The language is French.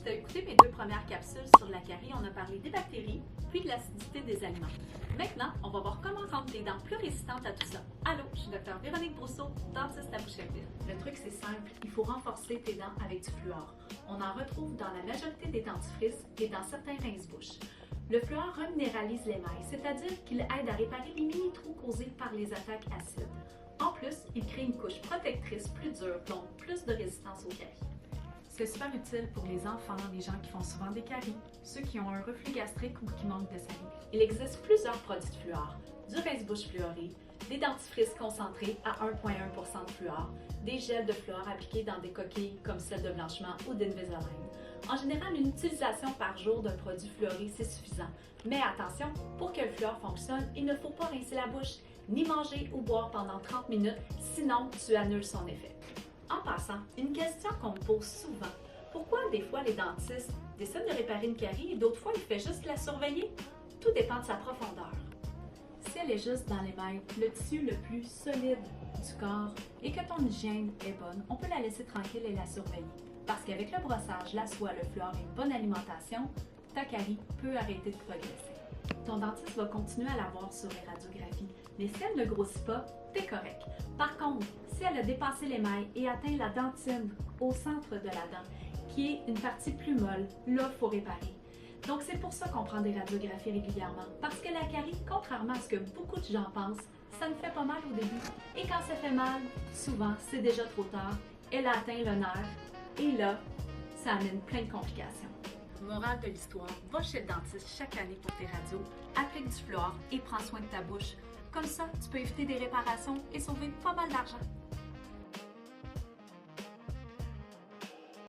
tu as écouté mes 2 premières capsules sur la carie, on a parlé des bactéries, puis de l'acidité des aliments. Maintenant, on va voir comment rendre tes dents plus résistantes à tout ça. Allô, je suis Dr Véronique Brousseau, dentiste à Boucherville. Le truc, c'est simple, il faut renforcer tes dents avec du fluor. On en retrouve dans la majorité des dentifrices et dans certains rince-bouches. Le fluor reminéralise l'émail, c'est-à-dire qu'il aide à réparer les mini-trous causés par les attaques acides. En plus, il crée une couche protectrice plus dure, donc plus de résistance aux caries. C'est super utile pour les enfants, les gens qui font souvent des caries, ceux qui ont un reflux gastrique ou qui manquent de salive. Il existe plusieurs produits de fluor, du rince-bouche fluoré, des dentifrices concentrés à 1,1% de fluor, des gels de fluor appliqués dans des coquilles comme celle de blanchiment ou d'Invisalign. En général, une utilisation par jour d'un produit fluoré, c'est suffisant. Mais attention, pour que le fluor fonctionne, il ne faut pas rincer la bouche, ni manger ou boire pendant 30 minutes, sinon tu annules son effet. En passant, une question qu'on me pose souvent, pourquoi des fois les dentistes décident de réparer une carie et d'autres fois ils font juste la surveiller? Tout dépend de sa profondeur. Si elle est juste dans l'émail, le tissu le plus solide du corps, et que ton hygiène est bonne, on peut la laisser tranquille et la surveiller. Parce qu'avec le brossage, la soie, le fluor et une bonne alimentation, ta carie peut arrêter de progresser. Ton dentiste va continuer à la voir sur les radiographies, mais si elle ne grossit pas, t'es correct. Par contre, si elle a dépassé l'émail et atteint la dentine au centre de la dent, qui est une partie plus molle, là, il faut réparer. Donc, c'est pour ça qu'on prend des radiographies régulièrement, parce que la carie, contrairement à ce que beaucoup de gens pensent, ça nous fait pas mal au début. Et quand ça fait mal, souvent, c'est déjà trop tard, elle a atteint le nerf, et là, ça amène plein de complications. Morale de l'histoire, va chez le dentiste chaque année pour tes radios, applique du fluor et prends soin de ta bouche. Comme ça, tu peux éviter des réparations et sauver pas mal d'argent.